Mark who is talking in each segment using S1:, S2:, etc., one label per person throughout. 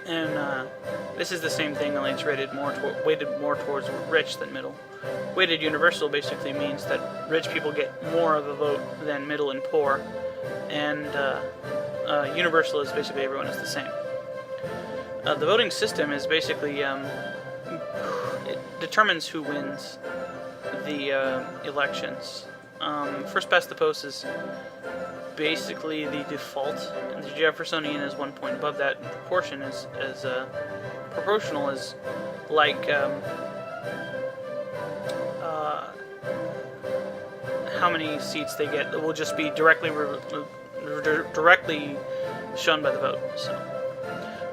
S1: And this is the same thing, only it's weighted more towards rich than middle. Weighted universal basically means that rich people get more of a vote than middle and poor, and universal is basically everyone is the same. The voting system is basically it determines who wins the elections. First past the post is basically the default, and the Jeffersonian is 1 point above that. And proportion is proportional is like how many seats they get will just be directly shown by the vote. So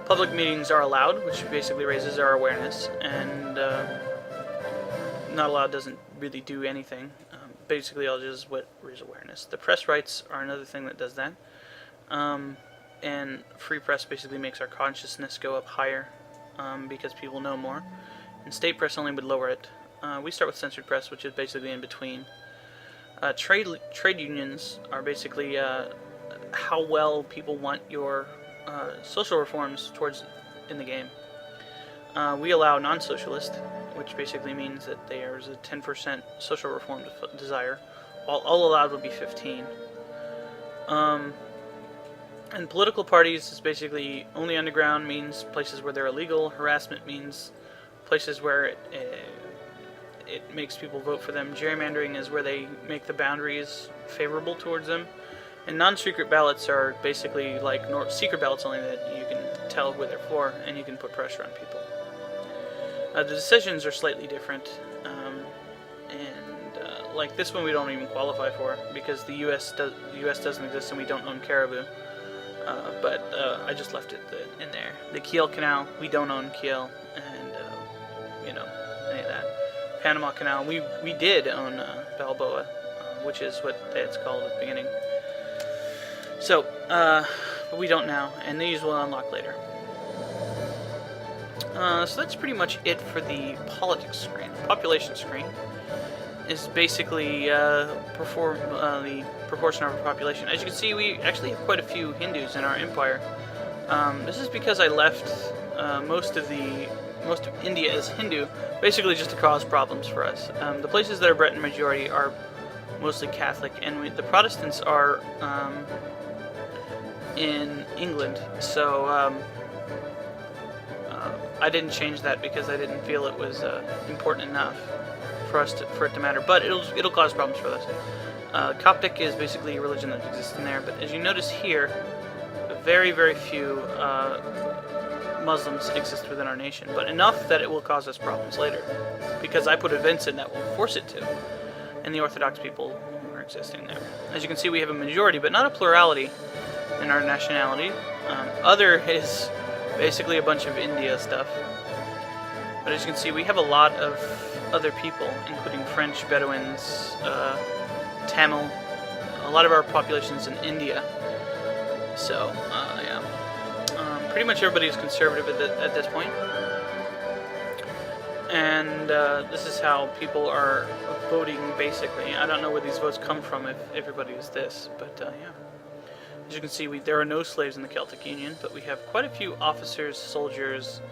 S1: public meetings are allowed, which basically raises our awareness, and not allowed doesn't really do anything. Basically, all just what raise awareness. The press rights are another thing that does that, and free press basically makes our consciousness go up higher because people know more. And state press only would lower it. We start with censored press, which is basically in between. Trade unions are basically how well people want your social reforms towards in the game. We allow non-socialist, which basically means that there's a 10% social reform desire. All allowed would be 15. And political parties is basically only underground means places where they're illegal. Harassment means places where it makes people vote for them. Gerrymandering is where they make the boundaries favorable towards them. And non-secret ballots are basically like secret ballots, only that you can tell who they're for and you can put pressure on people. The decisions are slightly different, and like this one we don't even qualify for because the U.S. doesn't exist and we don't own Caribou. But I just left it in there. The Kiel Canal, we don't own Kiel, and any of that. Panama Canal, we did own Balboa, which is what it's called at the beginning. So, but we don't now, and these will unlock later. So that's pretty much it for the politics screen. The population screen is basically the proportion of our population. As you can see, we actually have quite a few Hindus in our empire. This is because I left most of India as Hindu, basically just to cause problems for us. The places that are Breton majority are mostly Catholic, and the Protestants are in England. So I didn't change that because I didn't feel it was important enough for it to matter. But it'll cause problems for us. Coptic is basically a religion that exists in there, but as you notice here, very, very few Muslims exist within our nation, but enough that it will cause us problems later, because I put events in that will force it to, and the Orthodox people are existing there. As you can see, we have a majority, but not a plurality in our nationality. Other is basically a bunch of India stuff, but as you can see, we have a lot of other people, including French, Bedouins, Tamil. A lot of our population is in India. So, yeah. Pretty much everybody is conservative at this point. And this is how people are voting, basically. I don't know where these votes come from if everybody is this, but yeah. As you can see, there are no slaves in the Celtic Union, but we have quite a few officers, soldiers,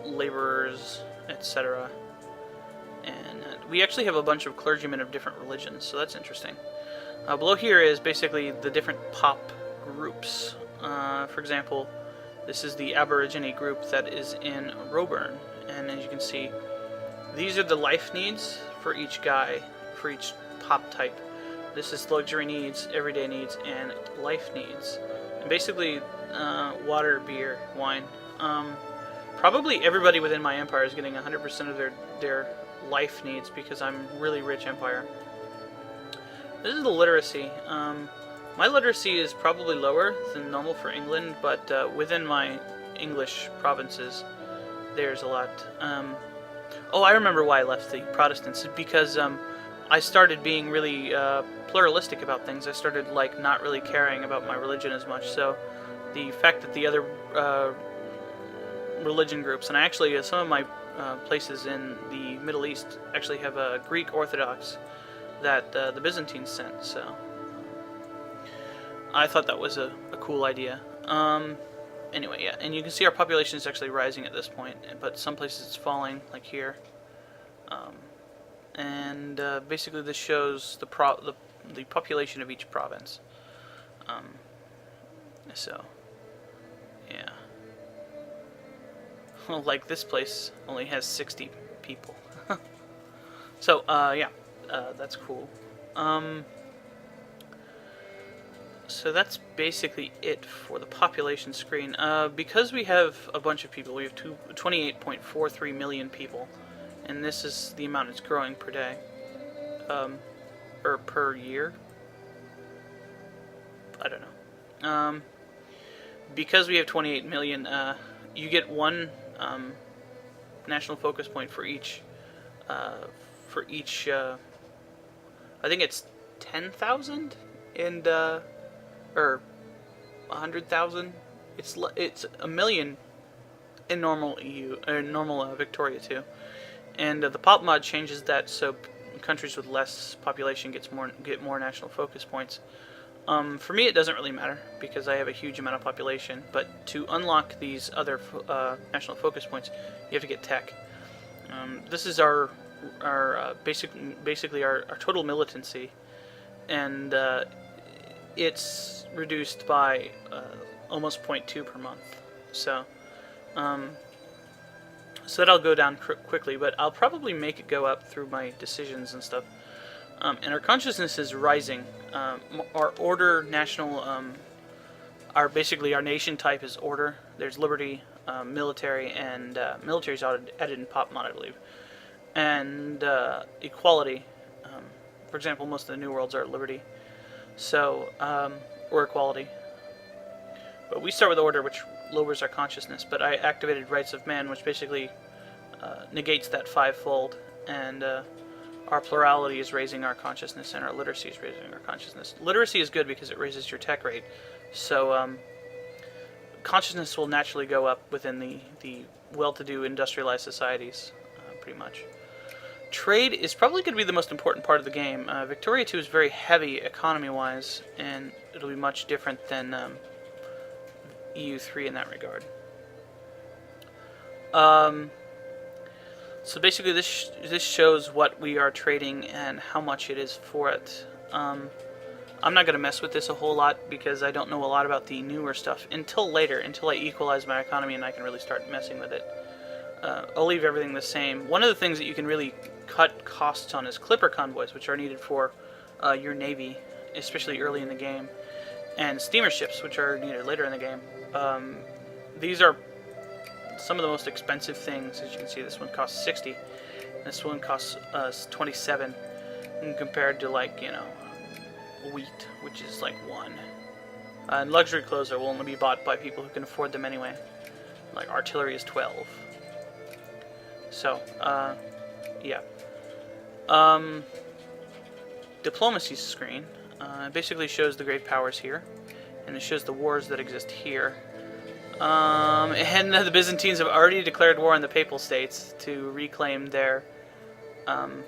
S1: laborers, etc. And we actually have a bunch of clergymen of different religions, so that's interesting. Below here is basically the different pop groups. For example, this is the Aborigine group that is in Roebourne, and as you can see, these are the life needs for each guy, for each pop type. This is luxury needs, everyday needs, and life needs. And basically, water, beer, wine. Probably everybody within my empire is getting 100% of their life needs because I'm really rich empire. This is the literacy. My literacy is probably lower than normal for England, but within my English provinces, there's a lot. Oh, I remember why I left the Protestants. Because I started being really pluralistic about things. I started not really caring about my religion as much. So the fact that the other religion groups, and I actually some of my places in the Middle East actually have a Greek Orthodox that the Byzantines sent. So I thought that was a cool idea. anyway, yeah, and you can see our population is actually rising at this point, but some places it's falling, like here. And basically this shows the population of each province. So, yeah. Well, like this place only has 60 people. So, yeah, that's cool. So that's basically it for the population screen. Because we have a bunch of people, we have 28.43 million people, and this is the amount it's growing per day, or per year. I don't know. Because we have 28 million, you get one national focus point for each. I think it's 10,000 and or 100,000. It's a million in normal EU or normal Victoria too, and the pop mod changes that so countries with less population get more national focus points. For me, it doesn't really matter because I have a huge amount of population. But to unlock these other national focus points, you have to get tech. This is our basically our total militancy, and it's reduced by almost 0.2 per month. So that'll go down quickly, but I'll probably make it go up through my decisions and stuff. And our consciousness is rising. Our order national, our nation type is order. There's liberty, military, and military is added in pop mod, I believe, and equality. For example, most of the new worlds are liberty, so or equality. But we start with order, which lowers our consciousness. But I activated rights of man, which basically negates that fivefold, and our plurality is raising our consciousness, and our literacy is raising our consciousness. Literacy is good because it raises your tech rate, so consciousness will naturally go up within the well-to-do industrialized societies, pretty much. Trade is probably going to be the most important part of the game. Victoria 2 is very heavy economy-wise, and it'll be much different than EU 3 in that regard. So basically this shows what we are trading and how much it is for it. I'm not going to mess with this a whole lot because I don't know a lot about the newer stuff until later, until I equalize my economy and I can really start messing with it. I'll leave everything the same. One of the things that you can really cut costs on is clipper convoys, which are needed for your navy, especially early in the game, and steamer ships, which are needed later in the game. These are some of the most expensive things. As you can see, this one costs 60. This one costs 27, compared to, like, you know, wheat, which is like 1. And luxury clothes will only be bought by people who can afford them anyway. Like artillery is 12. So, yeah. Diplomacy screen basically shows the great powers here, and it shows the wars that exist here. And the Byzantines have already declared war on the Papal States to reclaim their, Rome.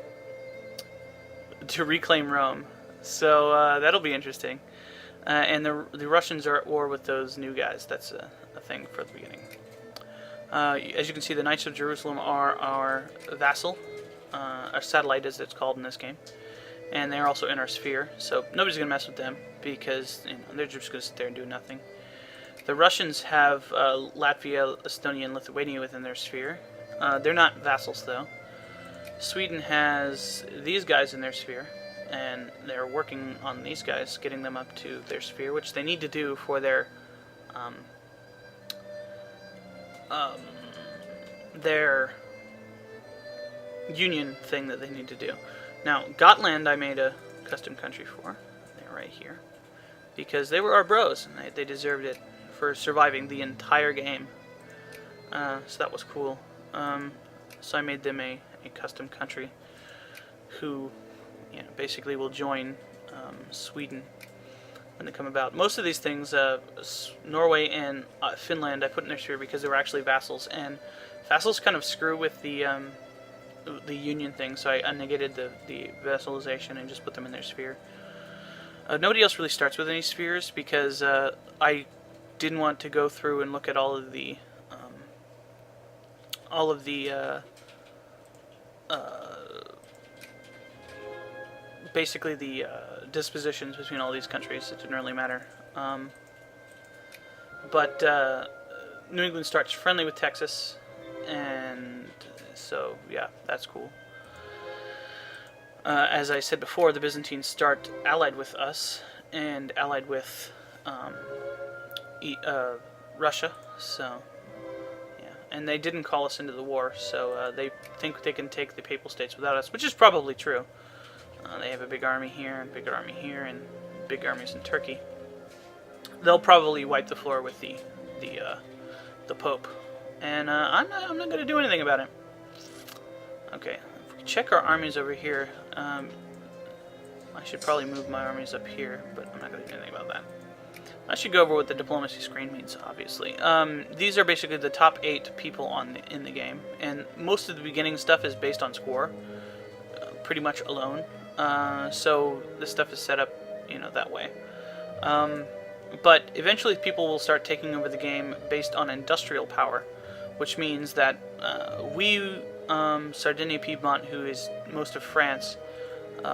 S1: So that'll be interesting. And the Russians are at war with those new guys. That's a thing for the beginning. As you can see, the Knights of Jerusalem are our vassal, our satellite as it's called in this game. And they're also in our sphere, so nobody's going to mess with them because they're just going to sit there and do nothing. The Russians have Latvia, Estonia, and Lithuania within their sphere. They're not vassals, though. Sweden has these guys in their sphere, and they're working on these guys, getting them up to their sphere, which they need to do for their union thing that they need to do. Now, Gotland I made a custom country for. They're right here. Because they were our bros, and they deserved it for surviving the entire game. So that was cool. So I made them a custom country who, basically will join Sweden when they come about. Most of these things, Norway and Finland, I put in their sphere because they were actually vassals, and vassals kind of screw with the union thing, so I negated the vassalization and just put them in their sphere. Nobody else really starts with any spheres because I didn't want to go through and look at all of the basically the dispositions between all these countries. It didn't really matter. But New England starts friendly with Texas, and so yeah, that's cool. As I said before, the Byzantines start allied with us and allied with Russia, so yeah, and they didn't call us into the war, so they think they can take the Papal States without us, which is probably true. They have a big army here, and big army here, and big armies in Turkey. They'll probably wipe the floor with the Pope, and I'm not going to do anything about it. Okay, if we check our armies over here, I should probably move my armies up here, but I'm not going to do anything about that. I should go over what the diplomacy screen means, obviously. These are basically the top 8 people in the game, and most of the beginning stuff is based on score, pretty much alone. So this stuff is set up, that way. But eventually people will start taking over the game based on industrial power, which means that we, Sardinia Piedmont, who is most of France,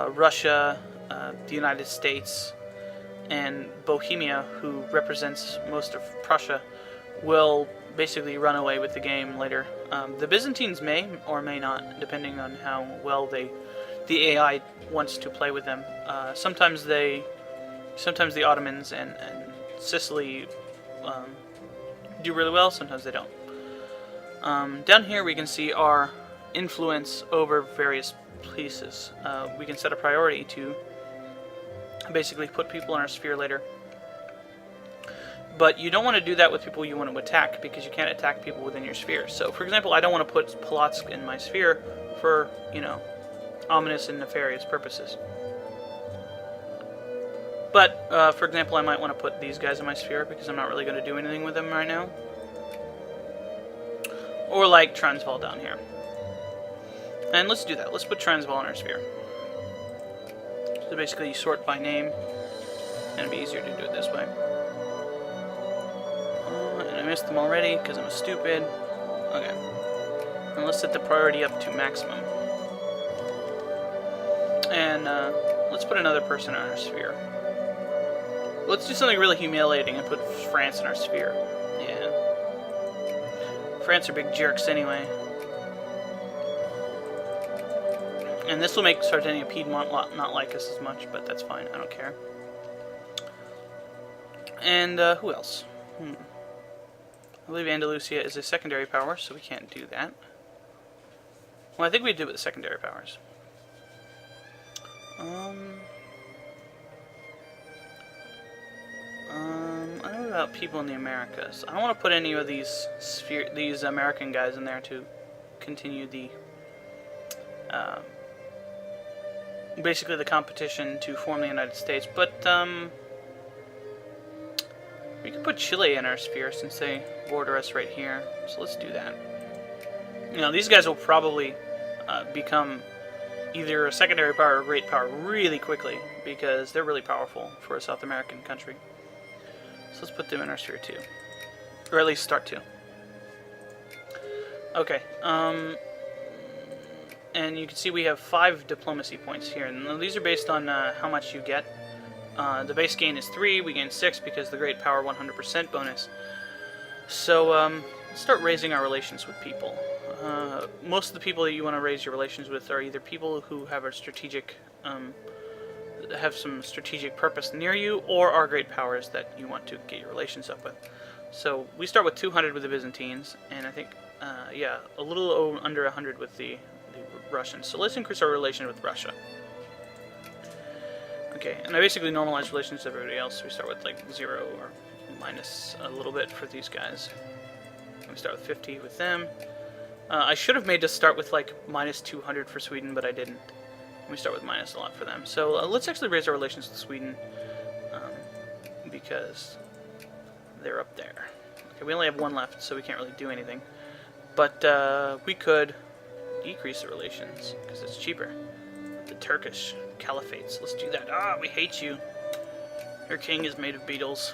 S1: Russia, the United States, and Bohemia, who represents most of Prussia, will basically run away with the game later. The Byzantines may or may not, depending on how well the AI wants to play with them. Sometimes the Ottomans and Sicily do really well, sometimes they don't. Down here we can see our influence over various places. We can set a priority to basically put people in our sphere later. But you don't want to do that with people you want to attack, because you can't attack people within your sphere. So, for example, I don't want to put Polotsk in my sphere for, ominous and nefarious purposes. But, for example, I might want to put these guys in my sphere because I'm not really going to do anything with them right now. Or like Transvaal down here. And let's do that. Let's put Transvaal in our sphere. So basically you sort by name, and it'd be easier to do it this way. And I missed them already because I'm stupid. Okay. And let's set the priority up to maximum. And let's put another person in our sphere. Let's do something really humiliating and put France in our sphere. Yeah. France are big jerks anyway. And this will make Sardinia Piedmont not like us as much, but that's fine. I don't care. And who else? I believe Andalusia is a secondary power, so we can't do that. Well, I think we do with the secondary powers. I don't know about people in the Americas. I don't want to put any of these American guys in there to continue the basically the competition to form the United States. But we could put Chile in our sphere since they border us right here. So let's do that. These guys will probably become either a secondary power or a great power really quickly because they're really powerful for a South American country. So let's put them in our sphere too. Or at least start to. Okay. And you can see we have 5 diplomacy points here. And these are based on how much you get. The base gain is 3. We gain 6 because the great power 100% bonus. So let's start raising our relations with people. Most of the people that you want to raise your relations with are either people who have a strategic, have some strategic purpose near you, or are great powers that you want to get your relations up with. So we start with 200 with the Byzantines, and I think, yeah, a little under 100 with the Russians. So let's increase our relation with Russia. Okay, and I basically normalize relations with everybody else. So we start with like 0 or minus a little bit for these guys. And we start with 50 with them. I should have made us start with like minus 200 for Sweden, but I didn't. We start with minus a lot for them. So let's actually raise our relations with Sweden because they're up there. Okay, we only have 1 left, so we can't really do anything. But we could decrease the relations because it's cheaper. The Turkish caliphates. Let's do that. Ah, we hate you. Your king is made of beetles.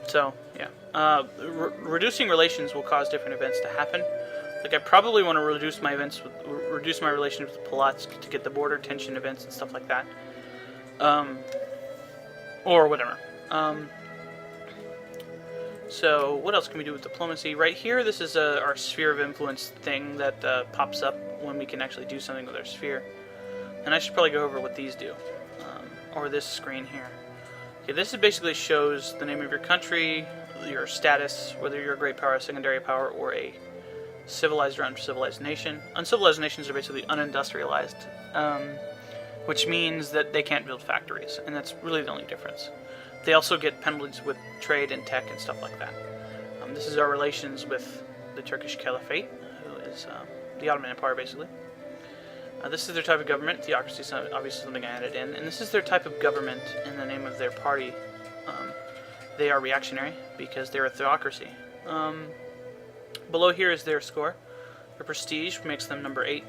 S1: So, yeah. Reducing relations will cause different events to happen. Like, I probably want to reduce my relations with Polotsk to get the border tension events and stuff like that. Or whatever. So, what else can we do with diplomacy? Right here, this is our sphere of influence thing that pops up when we can actually do something with our sphere. And I should probably go over what these do. Or this screen here. Okay, this basically shows the name of your country, your status, whether you're a great power, a secondary power, or a civilized or uncivilized nation. Uncivilized nations are basically unindustrialized, which means that they can't build factories, and that's really the only difference. They also get penalties with trade and tech and stuff like that. This is our relations with the Turkish Caliphate, who is the Ottoman Empire, basically. This is their type of government. Theocracy is obviously something I added in. And this is their type of government in the name of their party. They are reactionary because they're a theocracy. Below here is their score. Their prestige makes them number 8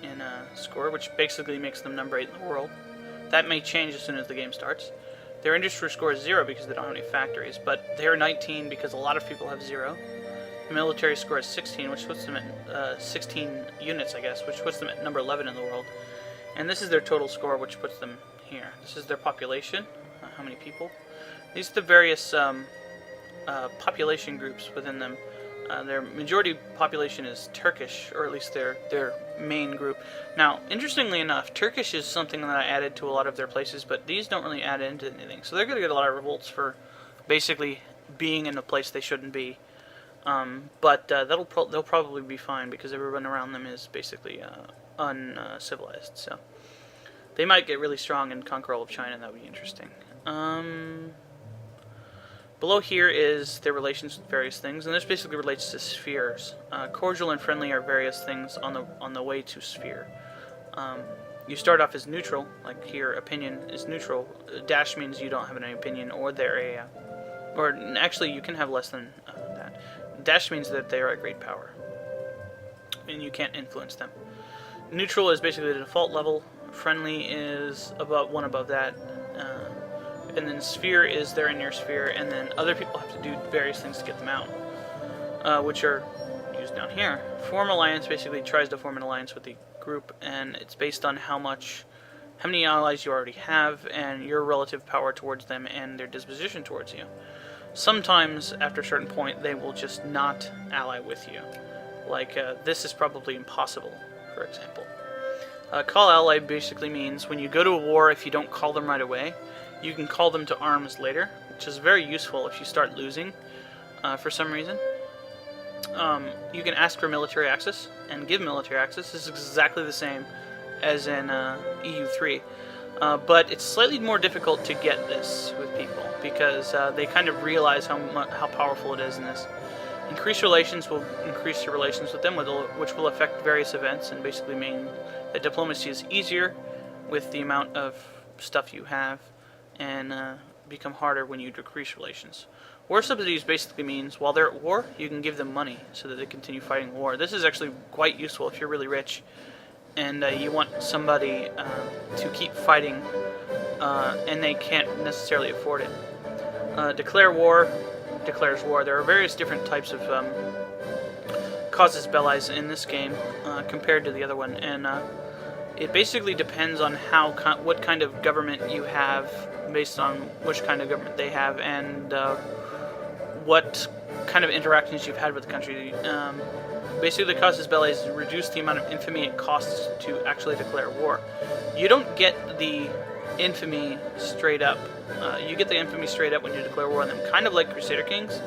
S1: in score, which basically makes them number 8 in the world. That may change as soon as the game starts. Their industry score is 0 because they don't have any factories, but they're 19 because a lot of people have 0. The military score is 16, which puts them at 16 units, I guess, which puts them at number 11 in the world. And this is their total score, which puts them here. This is their population, how many people. These are the various population groups within them. Their majority population is Turkish, or at least their main group. Now, interestingly enough, Turkish is something that I added to a lot of their places, but these don't really add into anything. So they're going to get a lot of revolts for basically being in a place they shouldn't be. But they'll probably be fine because everyone around them is basically uncivilized. So they might get really strong and conquer all of China, and that would be interesting. Below here is their relations with various things, and this basically relates to spheres. Cordial and friendly are various things on the way to sphere. You start off as neutral, like here, opinion is neutral. Dash means you don't have any opinion, or they're a, or actually you can have less than that. Dash means that they are a great power, and you can't influence them. Neutral is basically the default level. Friendly is about one above that. And then sphere is they're in your sphere, and then other people have to do various things to get them out, which are used down here. Form alliance basically tries to form an alliance with the group, and it's based on how many allies you already have, and your relative power towards them, and their disposition towards you. Sometimes, after a certain point, they will just not ally with you. Like, this is probably impossible, for example. Call ally basically means when you go to a war, if you don't call them right away, you can call them to arms later, which is very useful if you start losing for some reason. You can ask for military access and give military access. This is exactly the same as in EU3. But it's slightly more difficult to get this with people because they kind of realize how powerful it is in this. Increased relations will increase your relations with them, which will affect various events and basically mean that diplomacy is easier with the amount of stuff you have, and become harder when you decrease relations. War subsidies basically means while they're at war, you can give them money so that they continue fighting war. This is actually quite useful if you're really rich and you want somebody to keep fighting and they can't necessarily afford it. Declare war declares war. There are various different types of casus belli in this game compared to the other one, and it basically depends on what kind of government you have, based on which kind of government they have, and what kind of interactions you've had with the country. Basically, the casus belli is reduce the amount of infamy it costs to actually declare war. You don't get the infamy straight up. You get the infamy straight up when you declare war on them, kind of like Crusader Kings.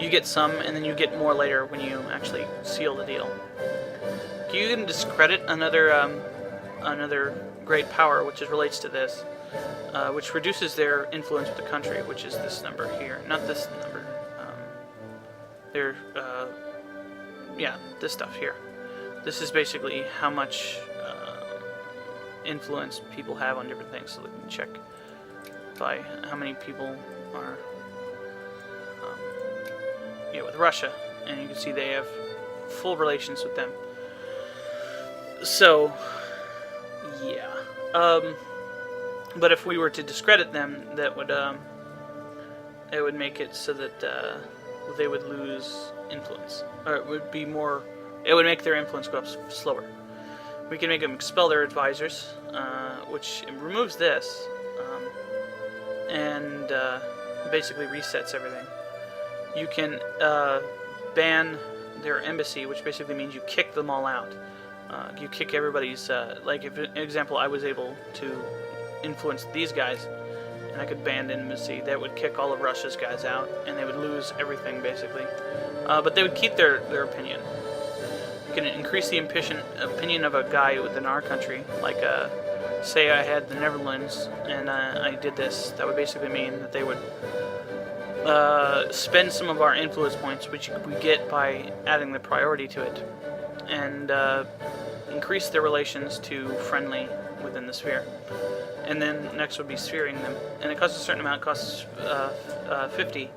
S1: You get some, and then you get more later when you actually seal the deal. You can discredit another great power, which relates to this, which reduces their influence with the country, which is this number here, not this number. This stuff here. This is basically how much influence people have on different things. So we can check by how many people are with Russia, and you can see they have full relations with them. So, yeah. But if we were to discredit them, that would it would make it so that they would lose influence, or it would be more. It would make their influence go up slower. We can make them expel their advisors, which removes this, and basically resets everything. You can ban their embassy, which basically means you kick them all out. You kick everybody's, like if, an example, I was able to influence these guys, and I could ban embassy, that would kick all of Russia's guys out, and they would lose everything, basically. But they would keep their opinion. You can increase the opinion of a guy within our country, like, say I had the Netherlands, and I did this, that would basically mean that they would spend some of our influence points, which we get by adding the priority to it, and increase their relations to friendly within the sphere. And then next would be sphering them, and it costs a certain amount. It costs 50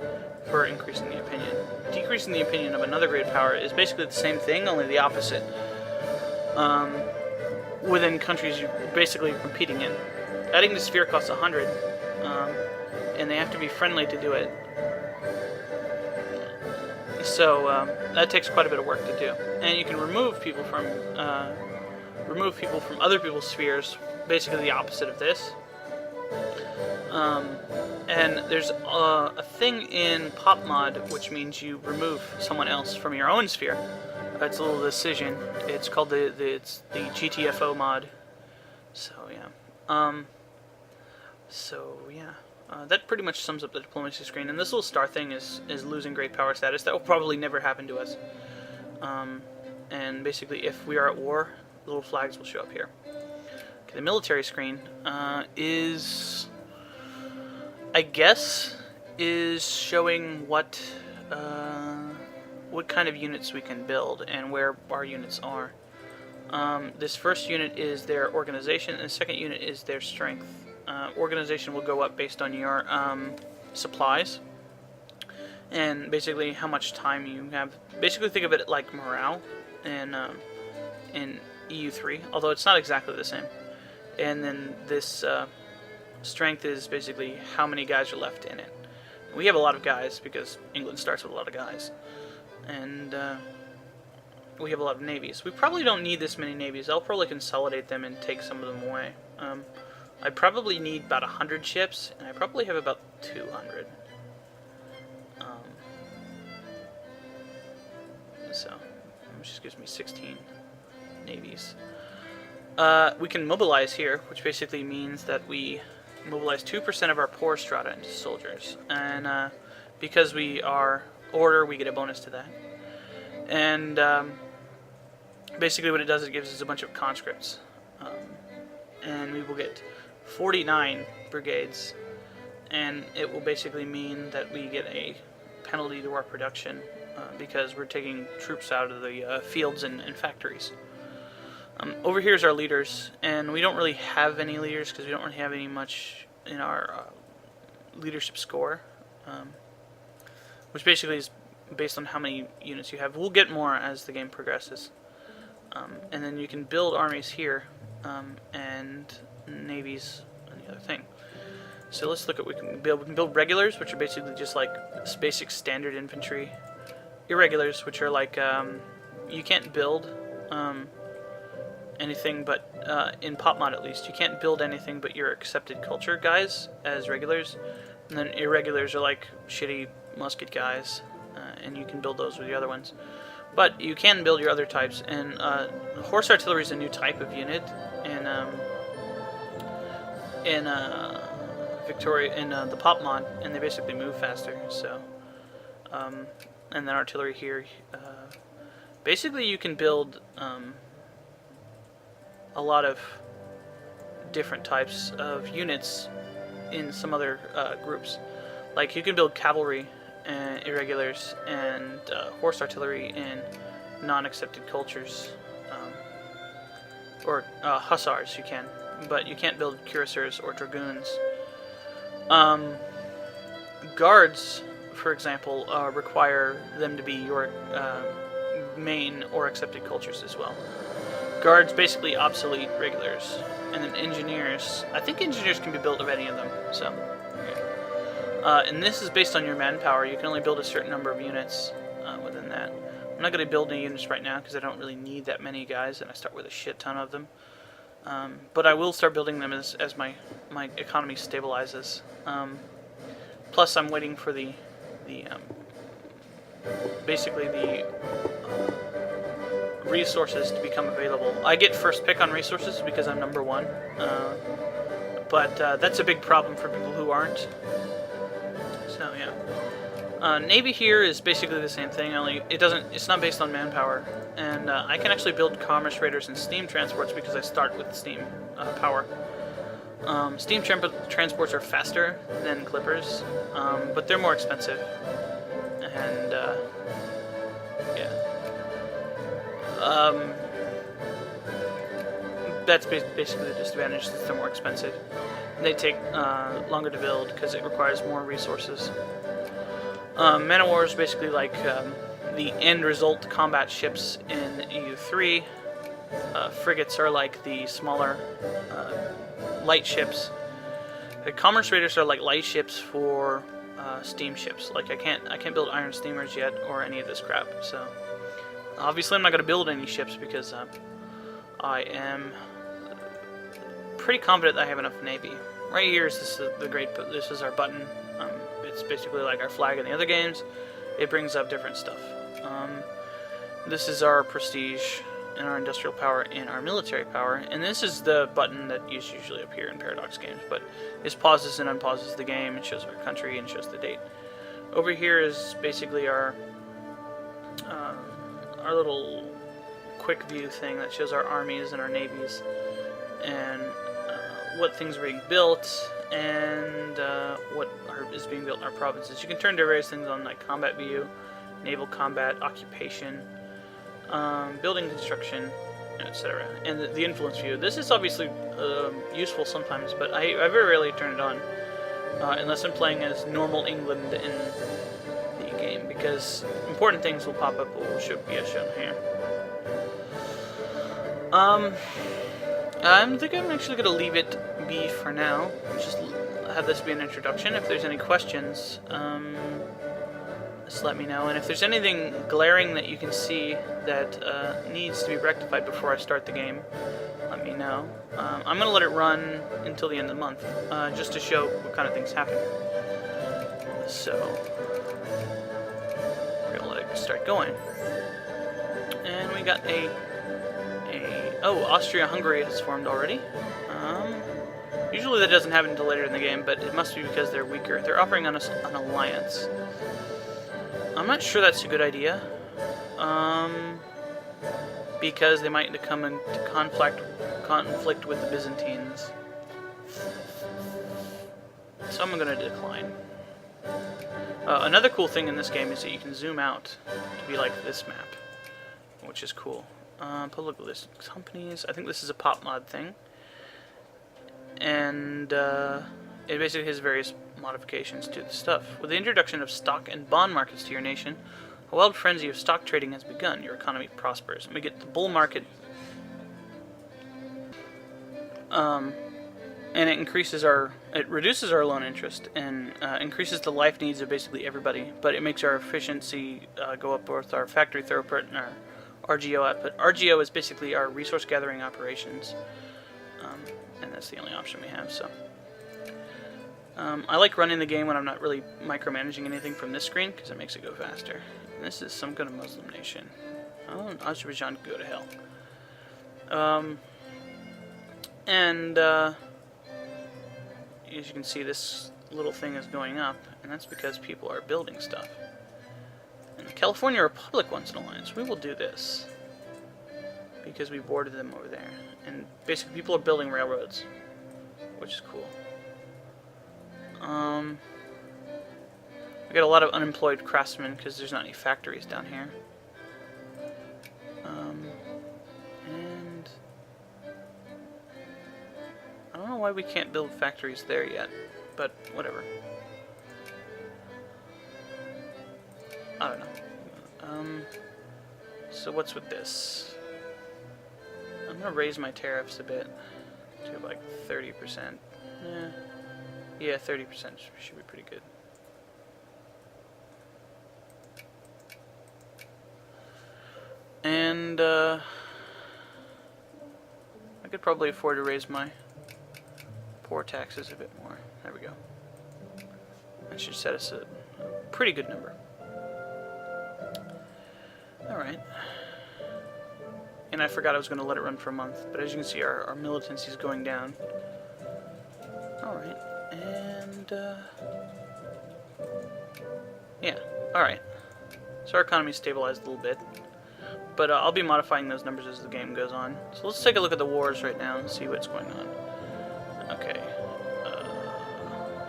S1: for increasing the opinion. Decreasing the opinion of another great power is basically the same thing, only the opposite. Within countries you're basically competing in. Adding the sphere costs 100, and they have to be friendly to do it. So that takes quite a bit of work to do. And you can remove people from other people's spheres, basically the opposite of this. And there's a thing in Pop Mod which means you remove someone else from your own sphere. It's a little decision. It's called the GTFO mod. So yeah. That pretty much sums up the diplomacy screen. And this little star thing is losing great power status. That will probably never happen to us. And basically, if we are at war, the little flags will show up here. Okay, the military screen is, I guess, is showing what kind of units we can build and where our units are. This first unit is their organization, and the second unit is their strength. Organization will go up based on your supplies and basically how much time you have. Basically, think of it like morale in EU3, although it's not exactly the same. And then this strength is basically how many guys are left in it. We have a lot of guys because England starts with a lot of guys, and we have a lot of navies. We probably don't need this many navies. I'll probably consolidate them and take some of them away. I probably need about 100 ships, and I probably have about 200. Which just gives me 16 navies. We can mobilize here, which basically means that we mobilize 2% of our poor strata into soldiers. And because we are order, we get a bonus to that. And basically what it does, it gives us a bunch of conscripts. And we will get 49 brigades, and it will basically mean that we get a penalty to our production because we're taking troops out of the fields and factories. Over here is our leaders, and we don't really have any leaders because we don't really have any much in our leadership score, which basically is based on how many units you have. We'll get more as the game progresses. And then you can build armies here, and navies and the other thing. So let's look at what we can build. We can build regulars, which are basically just like basic standard infantry. Irregulars, which are like, you can't build anything but, in Pop Mod at least, you can't build anything but your accepted culture guys as regulars. And then irregulars are like shitty musket guys, and you can build those with the other ones. But you can build your other types, and horse artillery is a new type of unit in the Pop Mod, and they basically move faster. So, and then artillery here. Basically, you can build a lot of different types of units in some other groups. Like you can build cavalry and irregulars and horse artillery in non-accepted cultures, or hussars you can, but you can't build cuirassiers or dragoons. Guards, for example, require them to be your main or accepted cultures as well. Guards basically obsolete regulars, and then engineers. I think engineers can be built of any of them. So, okay. And this is based on your manpower. You can only build a certain number of units within that. I'm not going to build any units right now because I don't really need that many guys, and I start with a shit ton of them. But I will start building them as my economy stabilizes. Plus, I'm waiting for basically the resources to become available. I get first pick on resources because I'm number 1, but that's a big problem for people who aren't. So yeah, Navy here is basically the same thing. Only it's not based on manpower, and I can actually build commerce raiders and steam transports because I start with steam power. Steam transports are faster than clippers, but they're more expensive, and yeah. That's basically the disadvantage, that they're more expensive. They take longer to build because it requires more resources. Man of War is basically like the end result combat ships in EU3. Frigates are like the smaller light ships. The commerce raiders are like light ships for steam ships. Like I can't build iron steamers yet or any of this crap. So obviously I'm not going to build any ships because I am pretty confident that I have enough navy. Right here is this is our button. It's basically like our flag in the other games. It brings up different stuff. This is our prestige and our industrial power and our military power, and this is the button that is usually up here in Paradox games, but this pauses and unpauses the game and shows our country and shows the date. Over here is basically our little quick view thing that shows our armies and our navies and what things are being built and what is being built in our provinces. You can turn to various things on like combat view, naval combat, occupation, building construction, etc. And the influence view. This is obviously useful sometimes, but I very rarely turn it on unless I'm playing as normal England in the game, because important things will pop up or will be shown here. I think I'm actually going to leave it be for now. Just have this be an introduction. If there's any questions, just let me know. And if there's anything glaring that you can see that needs to be rectified before I start the game, let me know. I'm going to let it run until the end of the month, just to show what kind of things happen. So, we're going to let it start going. And we got oh, Austria-Hungary has formed already. Usually that doesn't happen until later in the game, but it must be because they're weaker. They're offering on us an alliance. I'm not sure that's a good idea, because they might come into conflict with the Byzantines. So I'm going to decline. Another cool thing in this game is that you can zoom out to be like this map, which is cool. Public list companies. I think this is a pop mod thing, and it basically has various modifications to the stuff. With the introduction of stock and bond markets to your nation, a wild frenzy of stock trading has begun. Your economy prospers, and we get the bull market, and it reduces our loan interest and increases the life needs of basically everybody. But it makes our efficiency go up with our factory throughput and our RGO output. RGO is basically our resource gathering operations, and that's the only option we have. So I like running the game when I'm not really micromanaging anything from this screen because it makes it go faster. And this is some kind of Muslim nation. Oh, Azerbaijan, go to hell. As you can see, this little thing is going up, and that's because people are building stuff. And the California Republic wants an alliance. We will do this because we boarded them over there. And basically people are building railroads, which is cool. We got a lot of unemployed craftsmen because there's not any factories down here. And I don't know why we can't build factories there yet, but whatever. I don't know. So what's with this? I'm gonna raise my tariffs a bit to like 30%. Yeah, 30% should be pretty good. And I could probably afford to raise my poor taxes a bit more. There we go. That should set us a pretty good number. Alright. And I forgot I was going to let it run for a month, but as you can see, our militancy is going down. Alright, and yeah, alright. So our economy stabilized a little bit, but I'll be modifying those numbers as the game goes on. So let's take a look at the wars right now and see what's going on. Okay,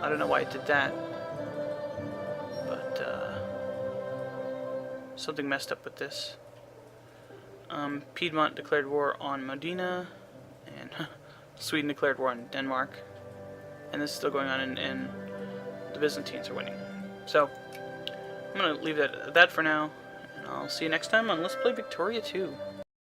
S1: I don't know why it did that, but something messed up with this. Piedmont declared war on Modena, and Sweden declared war on Denmark, and this is still going on, and the Byzantines are winning. So I'm going to leave that at that for now, and I'll see you next time on Let's Play Victoria 2.